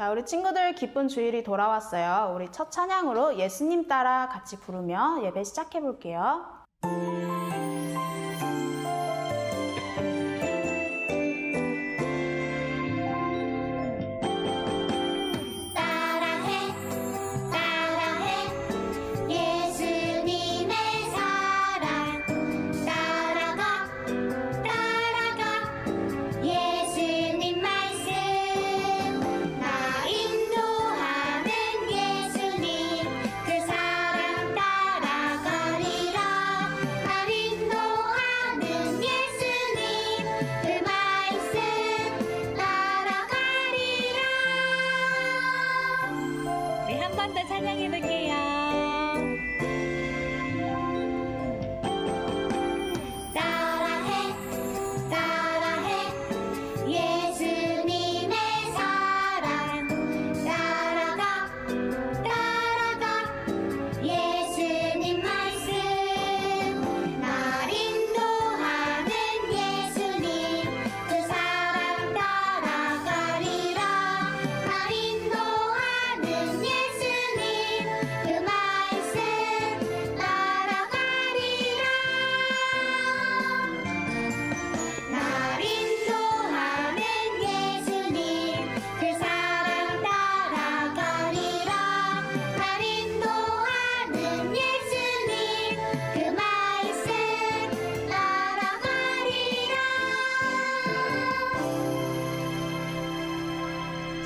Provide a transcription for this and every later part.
자, 우리 친구들 기쁜 주일이 돌아왔어요. 우리 첫 찬양으로 예수님 따라 같이 부르며 예배 시작해 볼게요.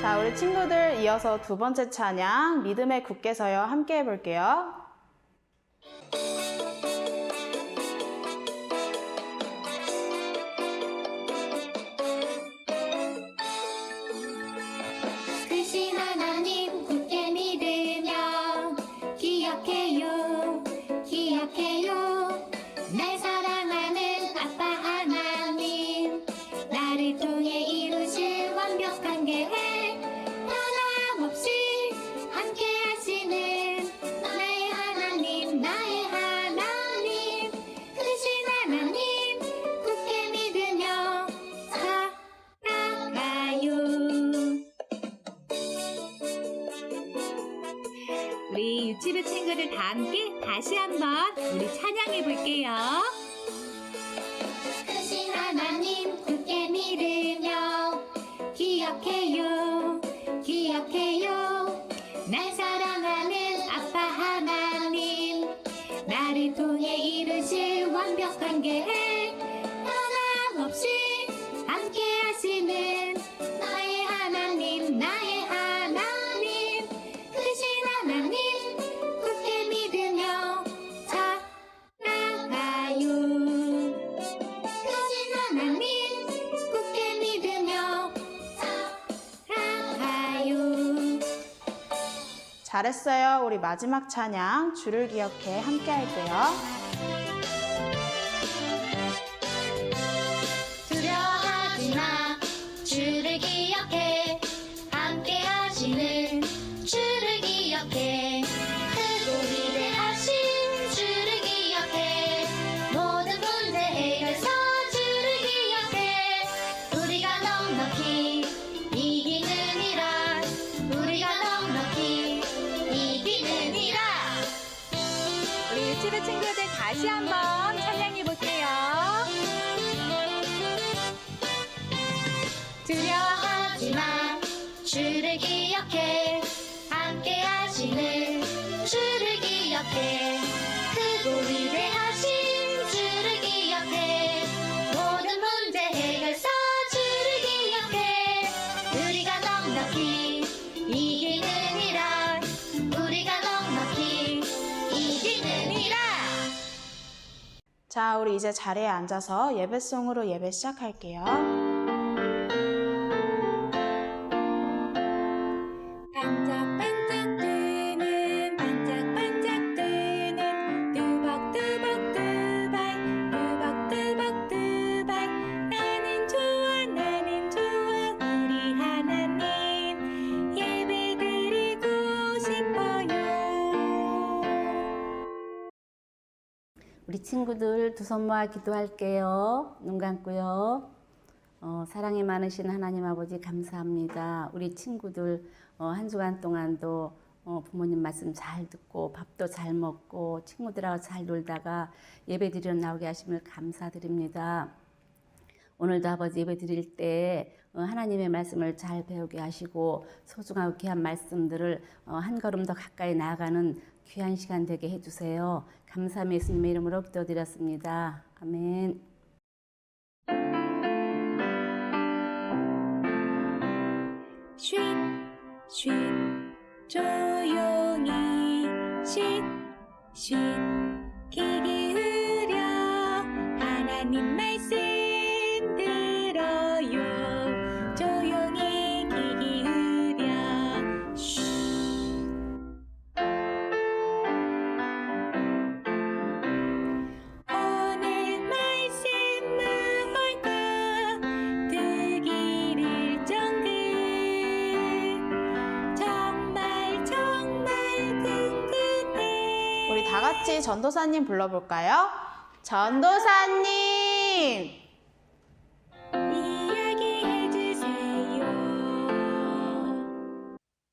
자, 우리 친구들 이어서 두 번째 찬양 믿음에 굳게 서요 함께 해볼게요. 크신 하나님 굳게 믿으며 기억해요 기억해요 날 사랑하는 아빠 하나님 나를 통해 이루실 완벽한 계획 우리 유치부 친구들 다 함께 다시 한번 우리 찬양해 볼게요. 크신 하나님 굳게 믿으며 기억해요 기억해요 날 사랑하는 아빠 하나님 나를 통해 이루실 완벽한 계획 변함없이 함께 하시는 나의 하나님 나의 하나님 크신 하나님 굳게 믿으며 살아가요 크신 하나님 굳게 믿으며 살아가요 잘했어요. 우리 마지막 찬양 주를 기억해 함께 할게요. 두려워하지 마 주를 기억해 함께 하시는 주를 기억해 크고 위대하신 주를 기억해 모든 문제 해결사 주를 기억해 우리가 넉넉히 이기느니라 우리가 넉넉히 이기느니라 우리 유치부 친구들 다시 한번 찬양해 볼게요. 두려워하지 마 주를 기억해 함께 하시는 주를 기억해 크고 위대하신 주를 기억해 모든 문제 해결사 주를 기억해 우리가 넉넉히 이기느니라 우리가 넉넉히 이기느니라 자, 우리 이제 자리에 앉아서 예배송으로 예배 시작할게요. 반짝반짝 뜨는 반짝반짝 뜨는 뚜벅뚜벅 뚜발 뚜벅뚜벅 뚜발 나는 좋아 우리 하나님 예배 드리고 싶어요. 우리 친구들 두 손 모아 기도할게요. 눈 감고요. 사랑이 많으신 하나님 아버지 감사합니다. 우리 친구들 한 주간 동안도 부모님 말씀 잘 듣고 밥도 잘 먹고 친구들하고 잘 놀다가 예배 드리러 나오게 하심을 감사드립니다. 오늘도 아버지 예배 드릴 때 하나님의 말씀을 잘 배우게 하시고 소중하고 귀한 말씀들을 한 걸음 더 가까이 나아가는 귀한 시간 되게 해주세요. 감사함의 예수님의 이름으로 기도드렸습니다. 아멘. 쉿, 쉿, 조용히 쉿, 쉿, 귀 기울여 하나님 말씀 들어요. 조용히 귀 기울여 쉿. 오늘 말씀 무엇일까 듣기를 정글 정말 궁금해. 우리 다 같이 전도사님 불러볼까요? 전도사님! 이야기해주세요.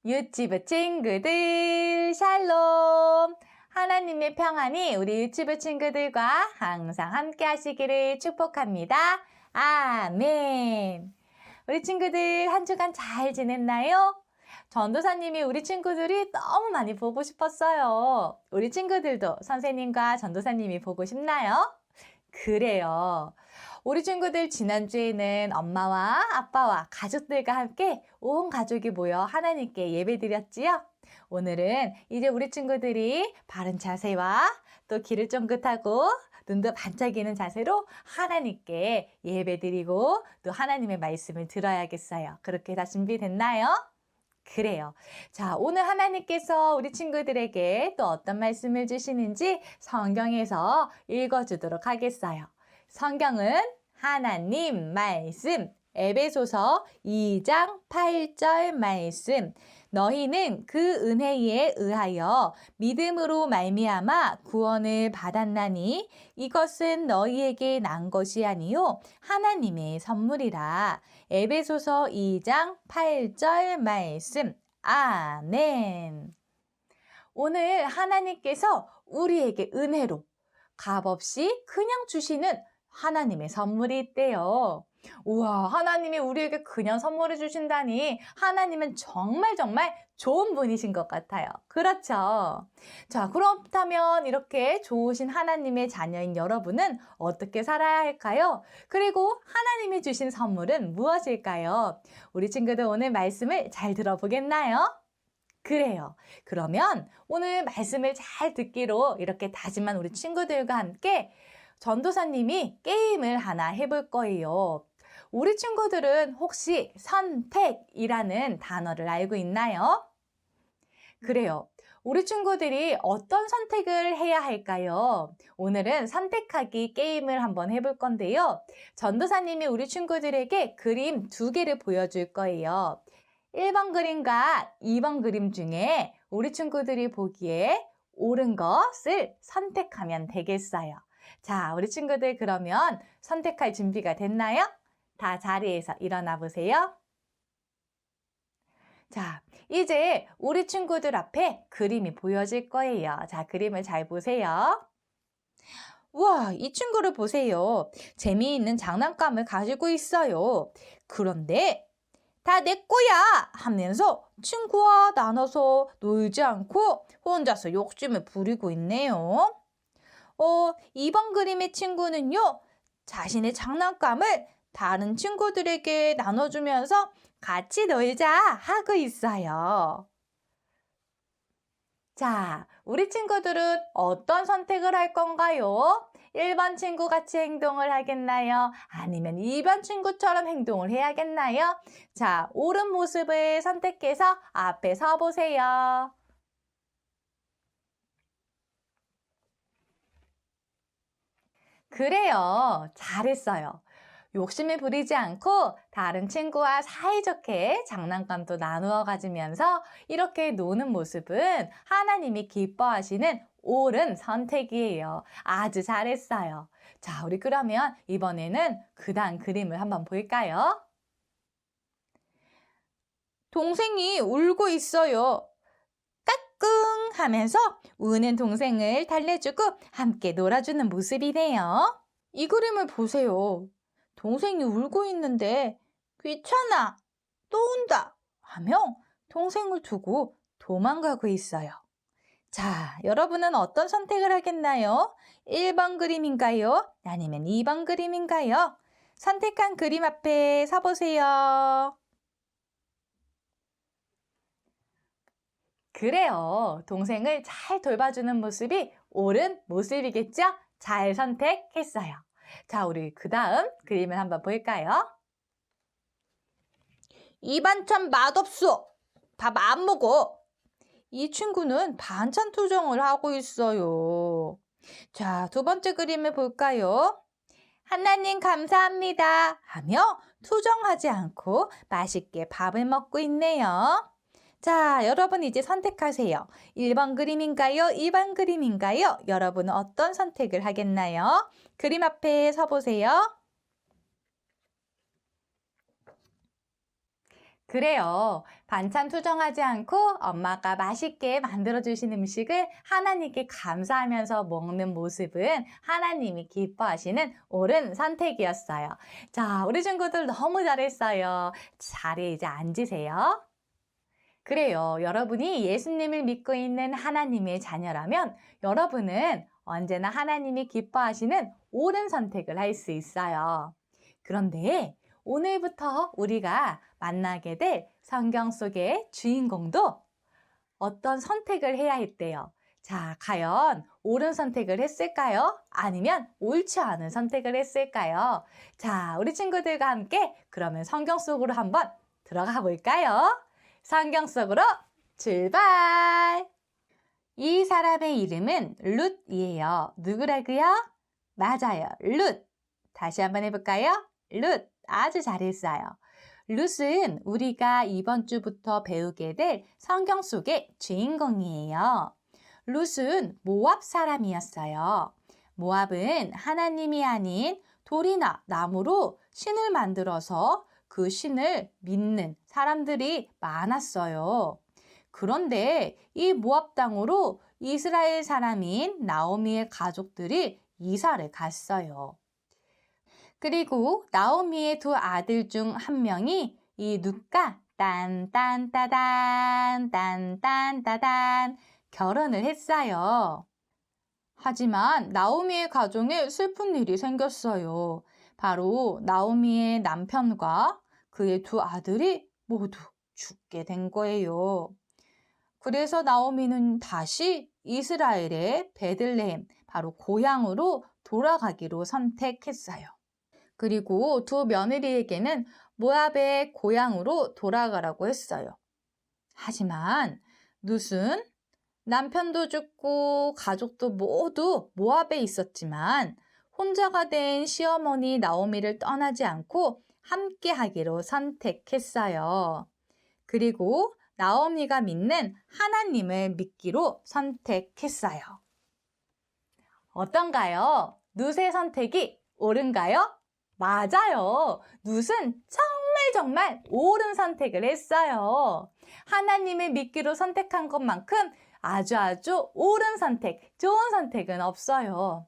유치부 친구들 샬롬. 하나님의 평안이 우리 유치부 친구들과 항상 함께 하시기를 축복합니다. 아멘. 우리 친구들 한 주간 잘 지냈나요? 전도사님이 우리 친구들이 너무 많이 보고 싶었어요. 우리 친구들도 선생님과 전도사님이 보고 싶나요? 그래요. 우리 친구들 지난주에는 엄마와 아빠와 가족들과 함께 온 가족이 모여 하나님께 예배드렸지요. 오늘은 이제 우리 친구들이 바른 자세와 또 귀를 쫑긋하고 눈도 반짝이는 자세로 하나님께 예배드리고 또 하나님의 말씀을 들어야겠어요. 그렇게 다 준비됐나요? 그래요. 자, 오늘 하나님께서 우리 친구들에게 또 어떤 말씀을 주시는지 성경에서 읽어주도록 하겠어요. 성경은 하나님 말씀, 에베소서 2장 8절 말씀. 너희는 그 은혜에 의하여 믿음으로 말미암아 구원을 받았나니 이것은 너희에게 난 것이 아니요 하나님의 선물이라. 에베소서 2장 8절 말씀. 아멘. 오늘 하나님께서 우리에게 은혜로 값없이 그냥 주시는 하나님의 선물이 있대요. 우와, 하나님이 우리에게 그냥 선물을 주신다니 하나님은 정말 좋은 분이신 것 같아요. 그렇죠? 자, 그렇다면 이렇게 좋으신 하나님의 자녀인 여러분은 어떻게 살아야 할까요? 그리고 하나님이 주신 선물은 무엇일까요? 우리 친구들 오늘 말씀을 잘 들어보겠나요? 그래요. 그러면 오늘 말씀을 잘 듣기로 이렇게 다짐한 우리 친구들과 함께 전도사님이 게임을 하나 해볼 거예요. 우리 친구들은 혹시 선택이라는 단어를 알고 있나요? 그래요. 우리 친구들이 어떤 선택을 해야 할까요? 오늘은 선택하기 게임을 한번 해볼 건데요. 전도사님이 우리 친구들에게 그림 2개를 보여줄 거예요. 1번 그림과 2번 그림 중에 우리 친구들이 보기에 옳은 것을 선택하면 되겠어요. 자, 우리 친구들 그러면 선택할 준비가 됐나요? 다 자리에서 일어나 보세요. 자, 이제 우리 친구들 앞에 그림이 보여질 거예요. 자, 그림을 잘 보세요. 우와, 이 친구를 보세요. 재미있는 장난감을 가지고 있어요. 그런데 다 내 거야 하면서 친구와 나눠서 놀지 않고 혼자서 욕심을 부리고 있네요. 2번 그림의 친구는요, 자신의 장난감을 다른 친구들에게 나눠주면서 같이 놀자 하고 있어요. 자, 우리 친구들은 어떤 선택을 할 건가요? 1번 친구 같이 행동을 하겠나요? 아니면 2번 친구처럼 행동을 해야겠나요? 자, 옳은 모습을 선택해서 앞에 서 보세요. 그래요. 잘했어요. 욕심을 부리지 않고 다른 친구와 사이좋게 장난감도 나누어 가지면서 이렇게 노는 모습은 하나님이 기뻐하시는 옳은 선택이에요. 아주 잘했어요. 자, 우리 그러면 이번에는 그 다음 그림을 한번 볼까요? 동생이 울고 있어요. 까꿍 하면서 우는 동생을 달래주고 함께 놀아주는 모습이네요. 이 그림을 보세요. 동생이 울고 있는데 귀찮아, 또 운다 하며 동생을 두고 도망가고 있어요. 자, 여러분은 어떤 선택을 하겠나요? 1번 그림인가요? 아니면 2번 그림인가요? 선택한 그림 앞에 서보세요. 그래요. 동생을 잘 돌봐주는 모습이 옳은 모습이겠죠? 잘 선택했어요. 자, 우리 그 다음 그림을 한번 볼까요? 이 반찬 맛없어. 밥 안 먹어. 이 친구는 반찬 투정을 하고 있어요. 자, 두 번째 그림을 볼까요? 하나님 감사합니다 하며 투정하지 않고 맛있게 밥을 먹고 있네요. 자, 여러분 이제 선택하세요. 1번 그림인가요? 2번 그림인가요? 여러분은 어떤 선택을 하겠나요? 그림 앞에 서보세요. 그래요. 반찬 투정하지 않고 엄마가 맛있게 만들어주신 음식을 하나님께 감사하면서 먹는 모습은 하나님이 기뻐하시는 옳은 선택이었어요. 자, 우리 친구들 너무 잘했어요. 자리에 이제 앉으세요. 그래요. 여러분이 예수님을 믿고 있는 하나님의 자녀라면 여러분은 언제나 하나님이 기뻐하시는 옳은 선택을 할 수 있어요. 그런데 오늘부터 우리가 만나게 될 성경 속의 주인공도 어떤 선택을 해야 했대요. 자, 과연 옳은 선택을 했을까요? 아니면 옳지 않은 선택을 했을까요? 자, 우리 친구들과 함께 그러면 성경 속으로 한번 들어가 볼까요? 성경 속으로 출발! 이 사람의 이름은 룻이에요. 누구라고요? 맞아요. 룻. 다시 한번 해볼까요? 룻. 아주 잘했어요. 룻은 우리가 이번 주부터 배우게 될 성경 속의 주인공이에요. 룻은 모압 사람이었어요. 모압은 하나님이 아닌 돌이나 나무로 신을 만들어서 그 신을 믿는 사람들이 많았어요. 그런데 이 모압 땅으로 이스라엘 사람인 나오미의 가족들이 이사를 갔어요. 그리고 나오미의 두 아들 중 한 명이 이 룻과 딴딴따단 결혼을 했어요. 하지만 나오미의 가정에 슬픈 일이 생겼어요. 바로 나오미의 남편과 그의 두 아들이 모두 죽게 된 거예요. 그래서 나오미는 다시 이스라엘의 베들레헴, 바로 고향으로 돌아가기로 선택했어요. 그리고 두 며느리에게는 모압의 고향으로 돌아가라고 했어요. 하지만 룻은 남편도 죽고 가족도 모두 모압에 있었지만 혼자가 된 시어머니 나오미를 떠나지 않고 함께 하기로 선택했어요. 그리고 나오미가 믿는 하나님을 믿기로 선택했어요. 어떤가요? 룻의 선택이 옳은가요? 맞아요. 룻은 정말 옳은 선택을 했어요. 하나님을 믿기로 선택한 것만큼 아주 옳은 선택, 좋은 선택은 없어요.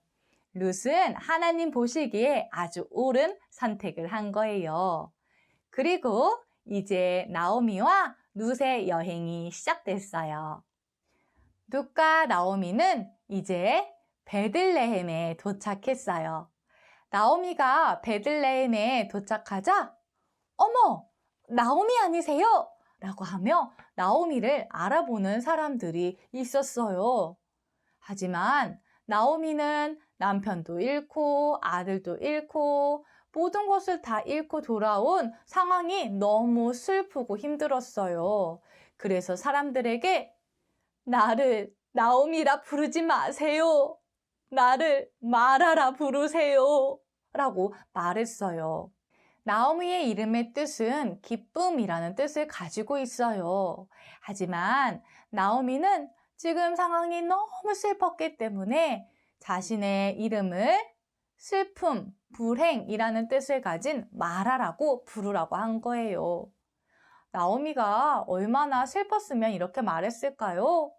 룻은 하나님 보시기에 아주 옳은 선택을 한 거예요. 그리고 이제 나오미와 룻의 여행이 시작됐어요. 룻과 나오미는 이제 베들레헴에 도착했어요. 나오미가 베들레헴에 도착하자 어머, 나오미 아니세요? 라고 하며 나오미를 알아보는 사람들이 있었어요. 하지만 나오미는 남편도 잃고 아들도 잃고 모든 것을 다 잃고 돌아온 상황이 너무 슬프고 힘들었어요. 그래서 사람들에게 나를 나오미라 부르지 마세요. 나를 마라라 부르세요. 라고 말했어요. 나오미의 이름의 뜻은 기쁨이라는 뜻을 가지고 있어요. 하지만 나오미는 지금 상황이 너무 슬펐기 때문에 자신의 이름을 슬픔, 불행이라는 뜻을 가진 마라라고 부르라고 한 거예요. 나오미가 얼마나 슬펐으면 이렇게 말했을까요?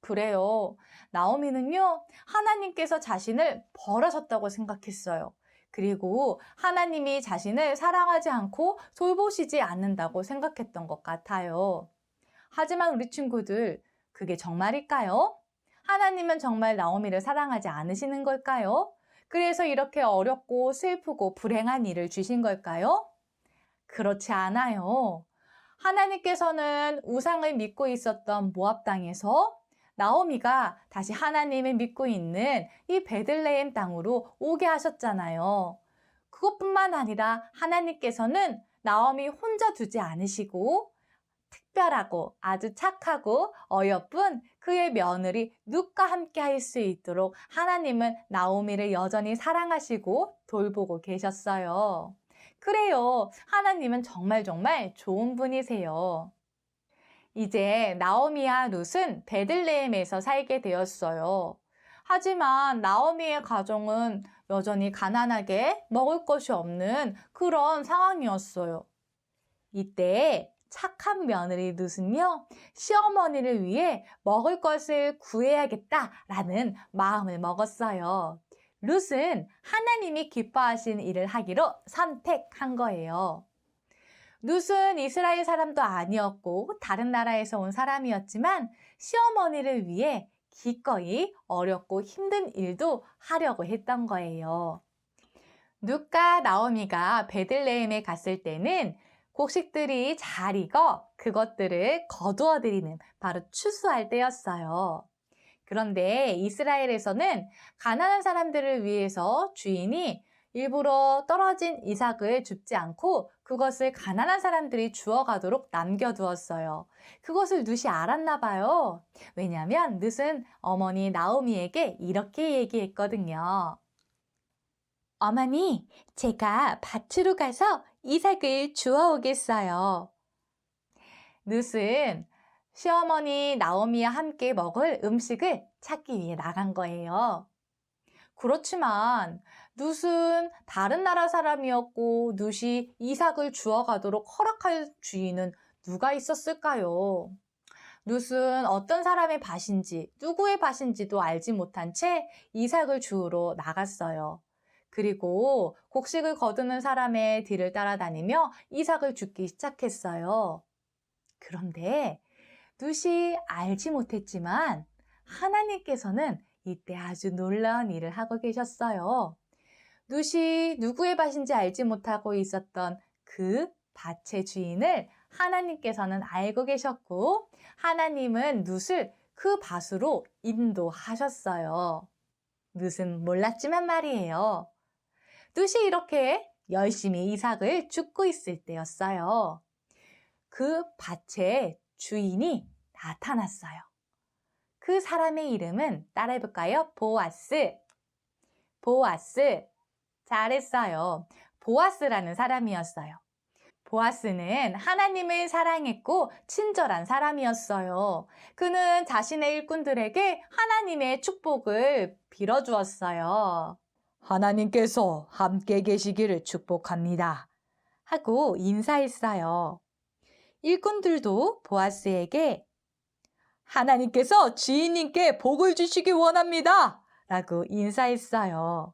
그래요. 나오미는요, 하나님께서 자신을 버려졌다고 생각했어요. 그리고 하나님이 자신을 사랑하지 않고 돌보시지 않는다고 생각했던 것 같아요. 하지만 우리 친구들, 그게 정말일까요? 하나님은 정말 나오미를 사랑하지 않으시는 걸까요? 그래서 이렇게 어렵고 슬프고 불행한 일을 주신 걸까요? 그렇지 않아요. 하나님께서는 우상을 믿고 있었던 모압 땅에서 나오미가 다시 하나님을 믿고 있는 이 베들레헴 땅으로 오게 하셨잖아요. 그것뿐만 아니라 하나님께서는 나오미 혼자 두지 않으시고 특별하고 아주 착하고 어여쁜 그의 며느리 룻과 함께 할 수 있도록 하나님은 나오미를 여전히 사랑하시고 돌보고 계셨어요. 그래요. 하나님은 정말 좋은 분이세요. 이제 나오미와 룻은 베들레헴에서 살게 되었어요. 하지만 나오미의 가정은 여전히 가난하게 먹을 것이 없는 그런 상황이었어요. 이때 착한 며느리 룻은요, 시어머니를 위해 먹을 것을 구해야겠다라는 마음을 먹었어요. 룻은 하나님이 기뻐하신 일을 하기로 선택한 거예요. 룻은 이스라엘 사람도 아니었고 다른 나라에서 온 사람이었지만 시어머니를 위해 기꺼이 어렵고 힘든 일도 하려고 했던 거예요. 룻과 나오미가 베들레헴에 갔을 때는 곡식들이 잘 익어 그것들을 거두어 드리는 바로 추수할 때였어요. 그런데 이스라엘에서는 가난한 사람들을 위해서 주인이 일부러 떨어진 이삭을 줍지 않고 그것을 가난한 사람들이 주워가도록 남겨두었어요. 그것을 룻이 알았나 봐요. 왜냐하면 룻은 어머니 나오미에게 이렇게 얘기했거든요. 어머니, 제가 밭으로 가서 이삭을 주워오겠어요. 룻은 시어머니 나오미와 함께 먹을 음식을 찾기 위해 나간 거예요. 그렇지만 룻은 다른 나라 사람이었고 룻이 이삭을 주워가도록 허락할 주인은 누가 있었을까요? 룻은 어떤 사람의 밭인지 누구의 밭인지도 알지 못한 채 이삭을 주우러 나갔어요. 그리고 곡식을 거두는 사람의 뒤를 따라다니며 이삭을 줍기 시작했어요. 그런데 룻이 알지 못했지만 하나님께서는 이때 아주 놀라운 일을 하고 계셨어요. 룻이 누구의 밭인지 알지 못하고 있었던 그 밭의 주인을 하나님께서는 알고 계셨고 하나님은 룻을 그 밭으로 인도하셨어요. 룻은 몰랐지만 말이에요. 룻이 이렇게 열심히 이삭을 줍고 있을 때였어요. 그 밭의 주인이 나타났어요. 그 사람의 이름은 따라해볼까요? 보아스. 보아스. 잘했어요. 보아스라는 사람이었어요. 보아스는 하나님을 사랑했고 친절한 사람이었어요. 그는 자신의 일꾼들에게 하나님의 축복을 빌어주었어요. 하나님께서 함께 계시기를 축복합니다. 하고 인사했어요. 일꾼들도 보아스에게 하나님께서 주인님께 복을 주시기 원합니다. 라고 인사했어요.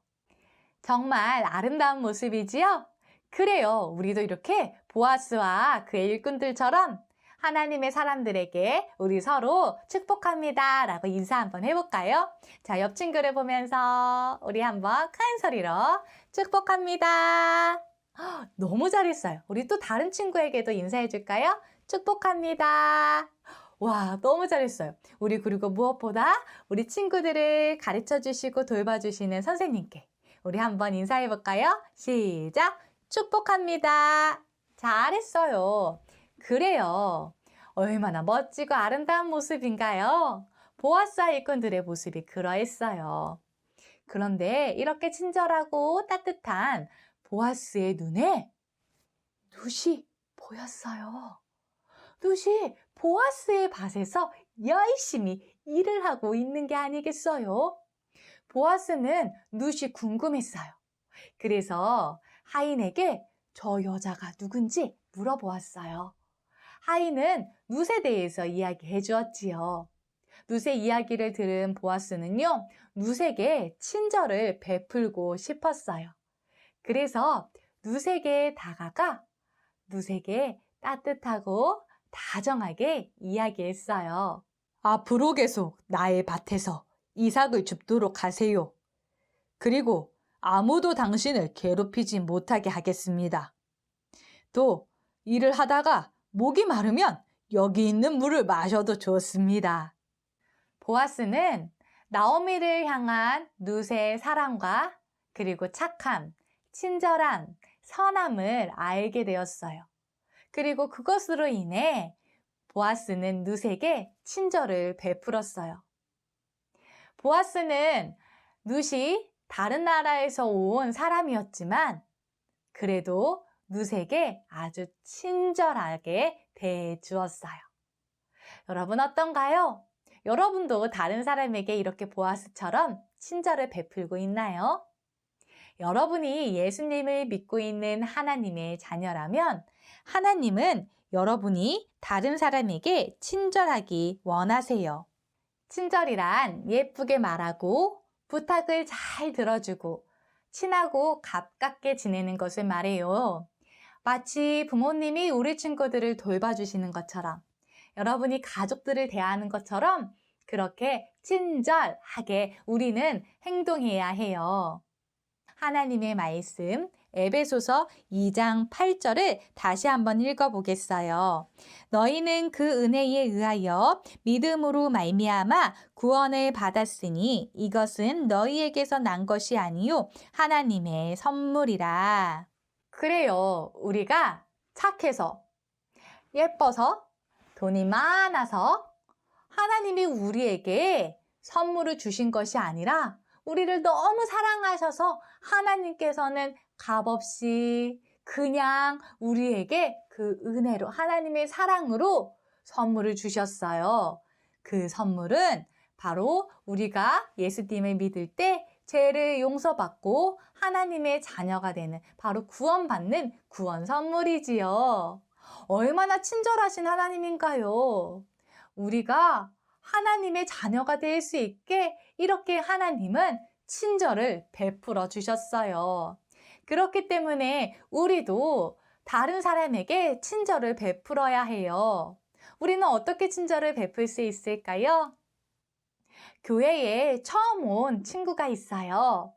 정말 아름다운 모습이지요? 그래요. 우리도 이렇게 보아스와 그의 일꾼들처럼 하나님의 사람들에게 우리 서로 축복합니다. 라고 인사 한번 해볼까요? 자, 옆 친구를 보면서 우리 한번 큰 소리로 축복합니다. 너무 잘했어요. 우리 또 다른 친구에게도 인사해줄까요? 축복합니다. 와, 너무 잘했어요. 우리 그리고 무엇보다 우리 친구들을 가르쳐주시고 돌봐주시는 선생님께 우리 한번 인사해볼까요? 시작! 축복합니다. 잘했어요. 그래요. 얼마나 멋지고 아름다운 모습인가요? 보아스와 일꾼들의 모습이 그러했어요. 그런데 이렇게 친절하고 따뜻한 보아스의 눈에 룻이 보였어요. 룻이 보아스의 밭에서 열심히 일을 하고 있는 게 아니겠어요? 보아스는 룻이 궁금했어요. 그래서 하인에게 저 여자가 누군지 물어보았어요. 하인은 룻에 대해서 이야기해 주었지요. 룻의 이야기를 들은 보아스는요, 룻에게 친절을 베풀고 싶었어요. 그래서 룻에게 다가가 룻에게 따뜻하고 다정하게 이야기했어요. 앞으로 계속 나의 밭에서 이삭을 줍도록 하세요. 그리고 아무도 당신을 괴롭히지 못하게 하겠습니다. 또 일을 하다가 목이 마르면 여기 있는 물을 마셔도 좋습니다. 보아스는 나오미를 향한 룻의 사랑과 그리고 착함, 친절함, 선함을 알게 되었어요. 그리고 그것으로 인해 보아스는 룻에게 친절을 베풀었어요. 보아스는 룻이 다른 나라에서 온 사람이었지만 그래도 룻에게 아주 친절하게 대해 주었어요. 여러분 어떤가요? 여러분도 다른 사람에게 이렇게 보아스처럼 친절을 베풀고 있나요? 여러분이 예수님을 믿고 있는 하나님의 자녀라면 하나님은 여러분이 다른 사람에게 친절하기 원하세요. 친절이란 예쁘게 말하고 부탁을 잘 들어주고 친하고 가깝게 지내는 것을 말해요. 마치 부모님이 우리 친구들을 돌봐주시는 것처럼 여러분이 가족들을 대하는 것처럼 그렇게 친절하게 우리는 행동해야 해요. 하나님의 말씀 에베소서 2장 8절을 다시 한번 읽어보겠어요. 너희는 그 은혜에 의하여 믿음으로 말미암아 구원을 받았으니 이것은 너희에게서 난 것이 아니요 하나님의 선물이라. 그래요. 우리가 착해서 예뻐서 돈이 많아서 하나님이 우리에게 선물을 주신 것이 아니라 우리를 너무 사랑하셔서 하나님께서는 값없이 그냥 우리에게 그 은혜로 하나님의 사랑으로 선물을 주셨어요. 그 선물은 바로 우리가 예수님을 믿을 때 죄를 용서받고 하나님의 자녀가 되는 바로 구원받는 구원 선물이지요. 얼마나 친절하신 하나님인가요? 우리가 하나님의 자녀가 될 수 있게 이렇게 하나님은 친절을 베풀어 주셨어요. 그렇기 때문에 우리도 다른 사람에게 친절을 베풀어야 해요. 우리는 어떻게 친절을 베풀 수 있을까요? 교회에 처음 온 친구가 있어요.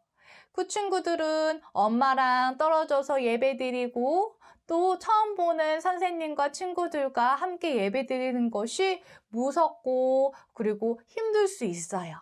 그 친구들은 엄마랑 떨어져서 예배드리고 또 처음 보는 선생님과 친구들과 함께 예배드리는 것이 무섭고 그리고 힘들 수 있어요.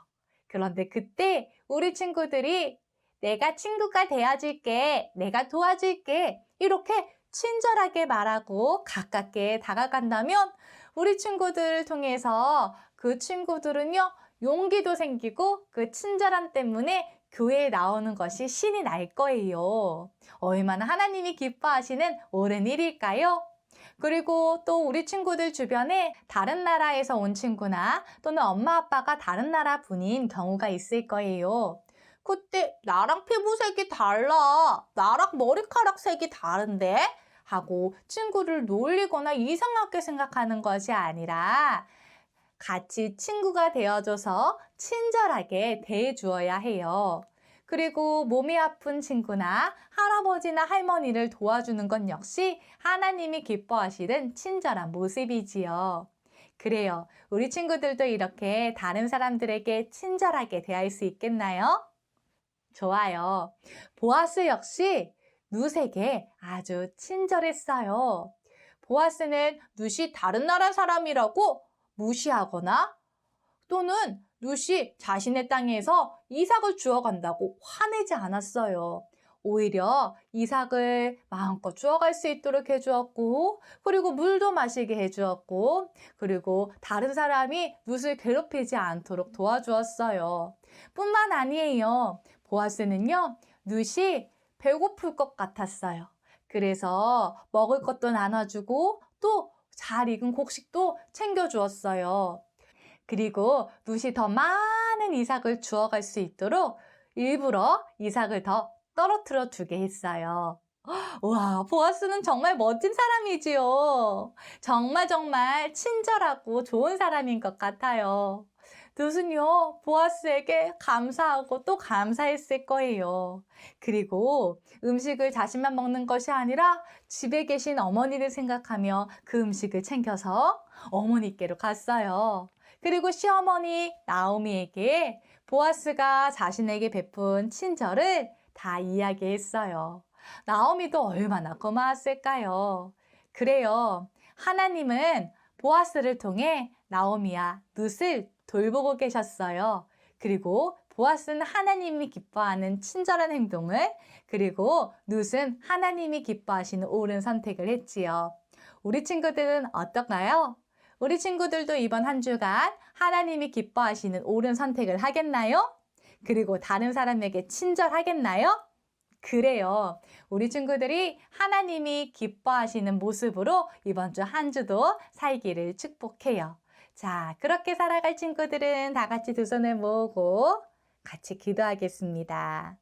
그런데 그때 우리 친구들이 내가 친구가 되어줄게, 내가 도와줄게 이렇게 친절하게 말하고 가깝게 다가간다면 우리 친구들을 통해서 그 친구들은요 용기도 생기고 그 친절함 때문에 교회에 나오는 것이 신이 날 거예요. 얼마나 하나님이 기뻐하시는 옳은 일일까요? 그리고 또 우리 친구들 주변에 다른 나라에서 온 친구나 또는 엄마 아빠가 다른 나라 분인 경우가 있을 거예요. 그때 나랑 피부색이 달라, 나랑 머리카락 색이 다른데? 하고 친구를 놀리거나 이상하게 생각하는 것이 아니라 같이 친구가 되어줘서 친절하게 대해주어야 해요. 그리고 몸이 아픈 친구나 할아버지나 할머니를 도와주는 건 역시 하나님이 기뻐하시는 친절한 모습이지요. 그래요. 우리 친구들도 이렇게 다른 사람들에게 친절하게 대할 수 있겠나요? 좋아요. 보아스 역시 룻에게 아주 친절했어요. 보아스는 룻이 다른 나라 사람이라고 무시하거나 또는 룻이 자신의 땅에서 이삭을 주워간다고 화내지 않았어요. 오히려 이삭을 마음껏 주워갈 수 있도록 해주었고 그리고 물도 마시게 해주었고 그리고 다른 사람이 룻을 괴롭히지 않도록 도와주었어요. 뿐만 아니에요. 보아스는요 룻이 배고플 것 같았어요. 그래서 먹을 것도 나눠주고 또 잘 익은 곡식도 챙겨주었어요. 그리고 룻이 더 많은 이삭을 주워갈 수 있도록 일부러 이삭을 더 떨어뜨려 주게 했어요. 와, 보아스는 정말 멋진 사람이지요. 정말 친절하고 좋은 사람인 것 같아요. 룻은요, 보아스에게 감사하고 또 감사했을 거예요. 그리고 음식을 자신만 먹는 것이 아니라 집에 계신 어머니를 생각하며 그 음식을 챙겨서 어머니께로 갔어요. 그리고 시어머니 나오미에게 보아스가 자신에게 베푼 친절을 다 이야기했어요. 나오미도 얼마나 고마웠을까요? 그래요. 하나님은 보아스를 통해 나오미와 룻을 돌보고 계셨어요. 그리고 보아스는 하나님이 기뻐하는 친절한 행동을, 그리고 룻은 하나님이 기뻐하시는 옳은 선택을 했지요. 우리 친구들은 어떨까요? 우리 친구들도 이번 한 주간 하나님이 기뻐하시는 옳은 선택을 하겠나요? 그리고 다른 사람에게 친절하겠나요? 그래요. 우리 친구들이 하나님이 기뻐하시는 모습으로 이번 주 한 주도 살기를 축복해요. 자, 그렇게 살아갈 친구들은 다 같이 두 손을 모으고 같이 기도하겠습니다.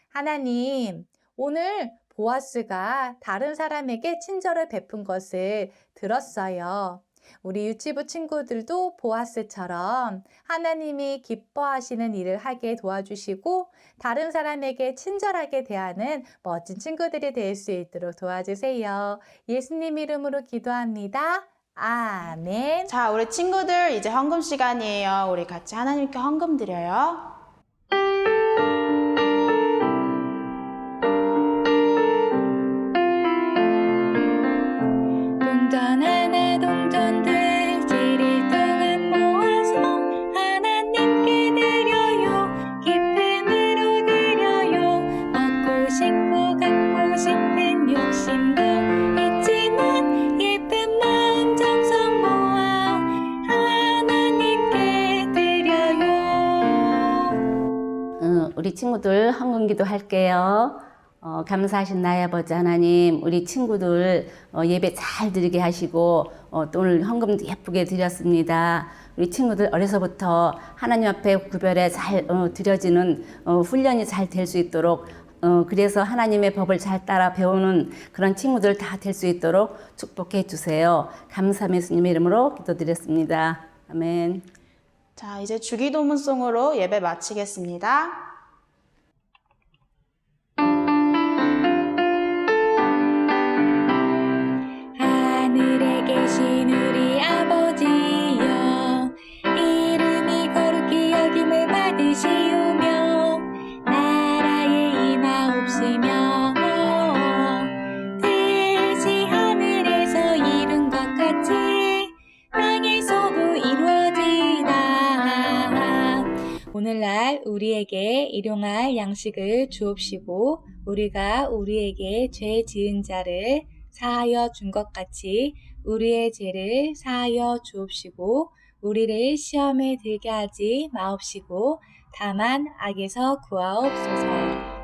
하나님, 오늘 보아스가 다른 사람에게 친절을 베푼 것을 들었어요. 우리 유치부 친구들도 보아스처럼 하나님이 기뻐하시는 일을 하게 도와주시고 다른 사람에게 친절하게 대하는 멋진 친구들이 될 수 있도록 도와주세요. 예수님 이름으로 기도합니다. 아멘. 자, 우리 친구들 이제 헌금 시간이에요. 우리 같이 하나님께 헌금 드려요. 동전 하나 동전 둘 7일 동안 모아서 하나님께 드려요. 기쁨으로 드려요. 먹고 싶고 갖고 싶은 욕심도 있지만 예쁜 마음 정성 모아 하나님께 드려요. 우리 친구들 헌금기도 할게요. 감사하신 나의 아버지 하나님, 우리 친구들 예배 잘 드리게 하시고 또 오늘 헌금도 예쁘게 드렸습니다. 우리 친구들 어려서부터 하나님 앞에 구별에 잘 드려지는 훈련이 잘 될 수 있도록 그래서 하나님의 법을 잘 따라 배우는 그런 친구들 다 될 수 있도록 축복해 주세요. 감사함 예수님의 이름으로 기도드렸습니다. 아멘. 자, 이제 주기도문송으로 예배 마치겠습니다. 하늘에 계신 우리 아버지여, 이름이 거룩히 여김을 받으시오며 나라의 임하옵시며 뜻이 하늘에서 이룬 것 같이 땅에서도 이루어지이다. 오늘날 우리에게 일용할 양식을 주옵시고 우리가 우리에게 죄 지은 자를 사하여 준 것 같이 우리의 죄를 사하여 주옵시고 우리를 시험에 들게 하지 마옵시고 다만 악에서 구하옵소서.